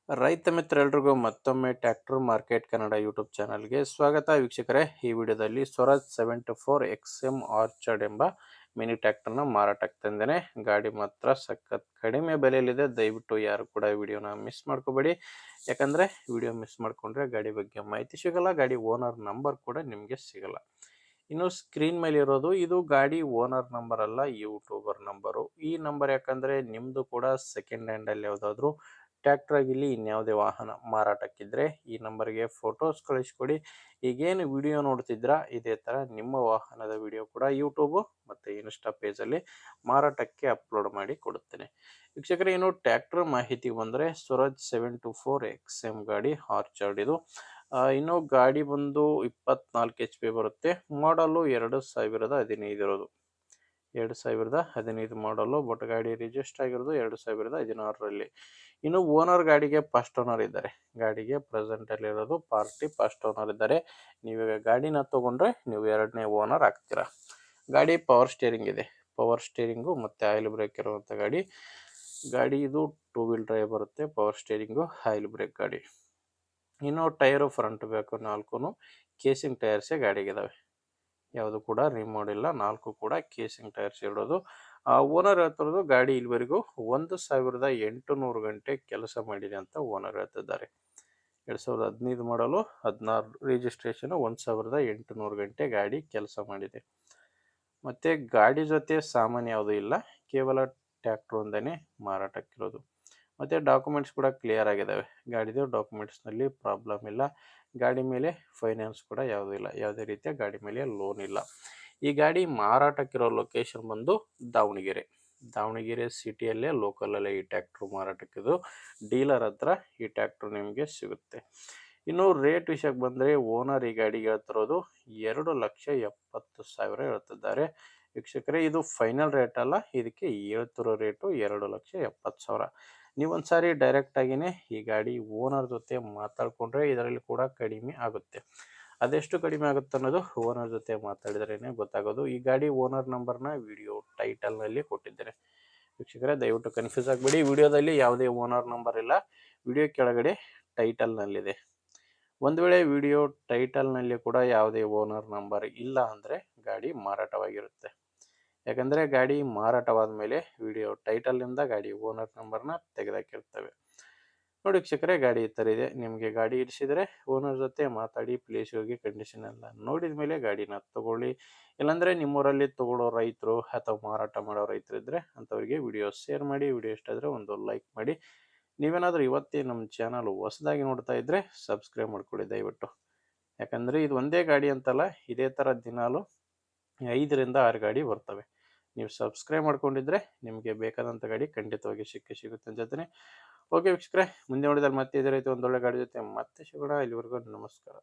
ರೈತ ಮಿತ್ರರೆಲ್ರಿಗೂ ಮತ್ತೊಮ್ಮೆ tractor market Kannada YouTube ಚಾನಲ್ಗೆ ಸ್ವಾಗತ ವೀಕ್ಷಕರೇ. ಈ ವಿಡಿಯೋದಲ್ಲಿ ಸ್ವರಾಜ್ 74 ಎಕ್ಸ್ ಎಮ್ ಆರ್ಚರ್ಡ್ ಎಂಬ ಮಿನಿ ಟ್ರ್ಯಾಕ್ಟರ್ನ ಮಾರಾಟಕ್ಕೆ ತಂದೇನೆ. ಗಾಡಿ ಮಾತ್ರ ಸಖತ್ ಕಡಿಮೆ ಬೆಲೆಯಲ್ಲಿದೆ. ದಯವಿಟ್ಟು ಯಾರು ಕೂಡ ವಿಡಿಯೋನ ಮಿಸ್ ಮಾಡ್ಕೋಬೇಡಿ, ಯಾಕಂದರೆ ವಿಡಿಯೋ ಮಿಸ್ ಮಾಡಿಕೊಂಡ್ರೆ ಗಾಡಿ ಬಗ್ಗೆ ಮಾಹಿತಿ ಸಿಗಲ್ಲ, ಗಾಡಿ ಓನರ್ ನಂಬರ್ ಕೂಡ ನಿಮಗೆ ಸಿಗಲ್ಲ. ಇನ್ನು ಸ್ಕ್ರೀನ್ ಮೇಲೆ ಇರೋದು ಇದು ಗಾಡಿ ಓನರ್ ನಂಬರ್ ಅಲ್ಲ, ಯೂಟ್ಯೂಬರ್ ನಂಬರು. ಈ ನಂಬರ್ ಯಾಕಂದರೆ ನಿಮ್ಮದು ಕೂಡ ಸೆಕೆಂಡ್ ಹ್ಯಾಂಡಲ್ಲಿ ಯಾವುದಾದ್ರೂ ಟ್ರ್ಯಾಕ್ಟರ್ ಆಗಿರಲಿ ಇನ್ಯಾವುದೇ ವಾಹನ ಮಾರಾಟಕ್ಕಿದ್ರೆ ಈ ನಂಬರ್ಗೆ ಫೋಟೋಸ್ ಕಳಿಸ್ಕೊಡಿ. ಈಗೇನು ವಿಡಿಯೋ ನೋಡ್ತಿದ್ರಾ ಇದೇ ಥರ ನಿಮ್ಮ ವಾಹನದ ವಿಡಿಯೋ ಕೂಡ ಯೂಟ್ಯೂಬು ಮತ್ತು ಇನ್ಸ್ಟಾ ಪೇಜಲ್ಲಿ ಮಾರಾಟಕ್ಕೆ ಅಪ್ಲೋಡ್ ಮಾಡಿ ಕೊಡುತ್ತೇನೆ. ವೀಕ್ಷಕರೇ, ಇನ್ನು ಟ್ರ್ಯಾಕ್ಟರ್ ಮಾಹಿತಿ ಬಂದರೆ ಸ್ವರಾಜ್ 724 ಎಕ್ಸ್ ಎಮ್ ಗಾಡಿ ಆರ್ಚರ್ಡ್ ಇದು. ಇನ್ನು ಗಾಡಿ ಬಂದು 24 HP ಬರುತ್ತೆ. ಮಾಡಲು 2015 ಇರೋದು, 2015 ಮಾಡಲು. ಬಟ್ ಗಾಡಿ ರಿಜಿಸ್ಟರ್ ಆಗಿರೋದು 2016ರಲ್ಲಿ. ಇನ್ನು ಓನರ್ ಗಾಡಿಗೆ ಫಸ್ಟ್ ಓನರ್ ಇದ್ದಾರೆ. ಗಾಡಿಗೆ ಪ್ರೆಸೆಂಟಲ್ಲಿ ಇರೋದು ಪಾರ್ಟಿ ಫಸ್ಟ್ ಓನರ್ ಇದ್ದಾರೆ. ನೀವೀಗ ಗಾಡಿನ ತೊಗೊಂಡ್ರೆ ನೀವು ಎರಡನೇ ಓನರ್ ಆಗ್ತೀರಾ. ಗಾಡಿ ಪವರ್ ಸ್ಟೇರಿಂಗ್ ಇದೆ, ಪವರ್ ಸ್ಟೇರಿಂಗು ಮತ್ತು ಆಯಿಲ್ ಬ್ರೇಕ್ ಇರುವಂಥ ಗಾಡಿ. ಗಾಡಿ ಇದು 2 ವೀಲ್ ಡ್ರೈವ್ ಬರುತ್ತೆ, ಪವರ್ ಸ್ಟೇರಿಂಗು ಆಯಿಲ್ ಬ್ರೇಕ್ ಗಾಡಿ. ಇನ್ನು ಟೈರು ಫ್ರಂಟ್ ಬ್ಯಾಕು ನಾಲ್ಕು ಕೇಸಿಂಗ್ ಟೈರ್ಸೇ ಗಾಡಿಗಿದ್ದಾವೆ, ಯಾವುದು ಕೂಡ ರಿಮೋಡ್ ಇಲ್ಲ. 4 ಕೂಡ ಕೇಸಿಂಗ್ ಟೈರ್ಸ್ ಇರೋದು. ಓನರ್ ಹೇಳ್ತಿರೋದು ಗಾಡಿ ಇಲ್ಲಿವರೆಗೂ 1800 ಗಂಟೆ ಕೆಲಸ ಮಾಡಿದೆ ಅಂತ ಓನರ್ ಹೇಳ್ತಿದ್ದಾರೆ. 2015 ಮಾಡಲು 16 ರಿಜಿಸ್ಟ್ರೇಷನು, 1800 ಗಂಟೆ ಗಾಡಿ ಕೆಲಸ ಮಾಡಿದೆ. ಮತ್ತು ಗಾಡಿ ಜೊತೆ ಸಾಮಾನು ಯಾವುದೂ ಇಲ್ಲ, ಕೇವಲ ಟ್ರ್ಯಾಕ್ಟರ್ ಒಂದೇ ಮಾರಾಟಕ್ಕಿರೋದು. ಮತ್ತು ಡಾಕ್ಯುಮೆಂಟ್ಸ್ ಕೂಡ ಕ್ಲಿಯರ್ ಆಗಿದ್ದಾವೆ. ಗಾಡಿದು ಡಾಕ್ಯುಮೆಂಟ್ಸ್ನಲ್ಲಿ ಪ್ರಾಬ್ಲಮ್ ಇಲ್ಲ. ಗಾಡಿ ಮೇಲೆ ಫೈನಾನ್ಸ್ ಕೂಡ ಯಾವುದೂ ಇಲ್ಲ, ಯಾವುದೇ ರೀತಿಯ ಗಾಡಿ ಮೇಲೆ ಲೋನ್ ಇಲ್ಲ. ಈ ಗಾಡಿ ಮಾರಾಟಕ್ಕಿರೋ ಲೊಕೇಶನ್ ಬಂದು ದಾವಣಗೆರೆ ಸಿಟಿಯಲ್ಲೇ ಲೋಕಲಲ್ಲೇ ಈ ಟ್ರ್ಯಾಕ್ಟ್ರು ಮಾರಾಟಕ್ಕಿದು. ಡೀಲರ್ ಹತ್ರ ಈ ಟ್ರ್ಯಾಕ್ಟ್ರು ನಿಮಗೆ ಸಿಗುತ್ತೆ. ಇನ್ನು ರೇಟ್ ವಿಷಯಕ್ಕೆ ಬಂದರೆ ಓನರ್ ಈ ಗಾಡಿಗೆ ಹೇಳ್ತಿರೋದು 2,70,000 ಹೇಳ್ತಿದ್ದಾರೆ. ವೀಕ್ಷಕರೇ, ಇದು ಫೈನಲ್ ರೇಟ್ ಅಲ್ಲ, ಇದಕ್ಕೆ ಹೇಳ್ತಿರೋ ರೇಟು 2,70,000. ನೀವೊಂದ್ಸಾರಿ ಡೈರೆಕ್ಟಾಗಿಯೇ ಈ ಗಾಡಿ ಓನರ್ ಜೊತೆ ಮಾತಾಡಿಕೊಂಡ್ರೆ ಇದರಲ್ಲಿ ಕೂಡ ಕಡಿಮೆ ಆಗುತ್ತೆ. ಅದೆಷ್ಟು ಕಡಿಮೆ ಆಗುತ್ತೆ ಅನ್ನೋದು ಓನರ್ ಜೊತೆ ಮಾತಾಡಿದ್ರೇ ಗೊತ್ತಾಗೋದು. ಈ ಗಾಡಿ ಓನರ್ ನಂಬರ್ನ ವಿಡಿಯೋ ಟೈಟಲ್ನಲ್ಲಿ ಕೊಟ್ಟಿದ್ದೇನೆ. ವೀಕ್ಷಕರೇ, ದಯವಿಟ್ಟು ಕನ್ಫ್ಯೂಸ್ ಆಗಬೇಡಿ. ವಿಡಿಯೋದಲ್ಲಿ ಯಾವುದೇ ಓನರ್ ನಂಬರ್ ಇಲ್ಲ, ವಿಡಿಯೋ ಕೆಳಗಡೆ ಟೈಟಲ್ನಲ್ಲಿದೆ. ಒಂದು ವೇಳೆ ವಿಡಿಯೋ ಟೈಟಲ್ನಲ್ಲಿ ಕೂಡ ಯಾವುದೇ ಓನರ್ ನಂಬರ್ ಇಲ್ಲ ಅಂದರೆ ಗಾಡಿ ಮಾರಾಟವಾಗಿರುತ್ತೆ. ಯಾಕಂದರೆ ಗಾಡಿ ಮಾರಾಟವಾದ ಮೇಲೆ ವಿಡಿಯೋ ಟೈಟಲ್ನಿಂದ ಗಾಡಿ ಓನರ್ ನಂಬರ್ನ ತೆಗೆದಾಕಿರ್ತವೆ. ನೋಡಿ ವೀಕ್ಷಕರೇ, ಗಾಡಿ ಈ ಥರ ಇದೆ. ನಿಮಗೆ ಗಾಡಿ ಇಡಿಸಿದರೆ ಓನರ್ ಜೊತೆ ಮಾತಾಡಿ ಪ್ಲೇಸ್ ಹೋಗಿ ಕಂಡೀಷನ್ ಎಲ್ಲ ನೋಡಿದ ಮೇಲೆ ಗಾಡಿನ ತೊಗೊಳ್ಳಿ. ಇಲ್ಲಾಂದರೆ ನಿಮ್ಮೂರಲ್ಲಿ ತೊಗೊಳ್ಳೋ ರೈತರು ಅಥವಾ ಮಾರಾಟ ಮಾಡೋ ರೈತರು ಇದ್ದರೆ ಅಂಥವ್ರಿಗೆ ವಿಡಿಯೋ ಶೇರ್ ಮಾಡಿ. ವಿಡಿಯೋ ಇಷ್ಟ ಆದರೆ ಒಂದು ಲೈಕ್ ಮಾಡಿ. ನೀವೇನಾದರೂ ಇವತ್ತೇ ನಮ್ಮ ಚಾನಲ್ ಹೊಸದಾಗಿ ನೋಡ್ತಾ ಇದ್ದರೆ ಸಬ್ಸ್ಕ್ರೈಬ್ ಮಾಡ್ಕೊಳ್ಳಿ ದಯವಿಟ್ಟು. ಯಾಕಂದರೆ ಇದು ಒಂದೇ ಗಾಡಿ ಅಂತಲ್ಲ, ಇದೇ ಥರ ದಿನಾಲು 5ರಿಂದ 6 ಗಾಡಿ ಬರ್ತವೆ. ನೀವು ಸಬ್ಸ್ಕ್ರೈಬ್ ಮಾಡ್ಕೊಂಡಿದ್ರೆ ನಿಮಗೆ ಬೇಕಾದಂಥ ಗಾಡಿ ಖಂಡಿತವಾಗಿ ಸಿಗುತ್ತೆ ಅಂತ ಹೇಳ್ತೀನಿ. ಓಕೆ ವೀಕ್ಷಕರೇ, ಮುಂದೆ ನೋಡಿದ್ರೆ ಮತ್ತೆ ಇದೇ ರೀತಿ ಒಂದೊಳ್ಳೆ ಗಾಡಿ ಜೊತೆ ಮತ್ತೆ ಸಿಗೋಣ. ಇಲ್ಲಿವರೆಗೂ ನಮಸ್ಕಾರ.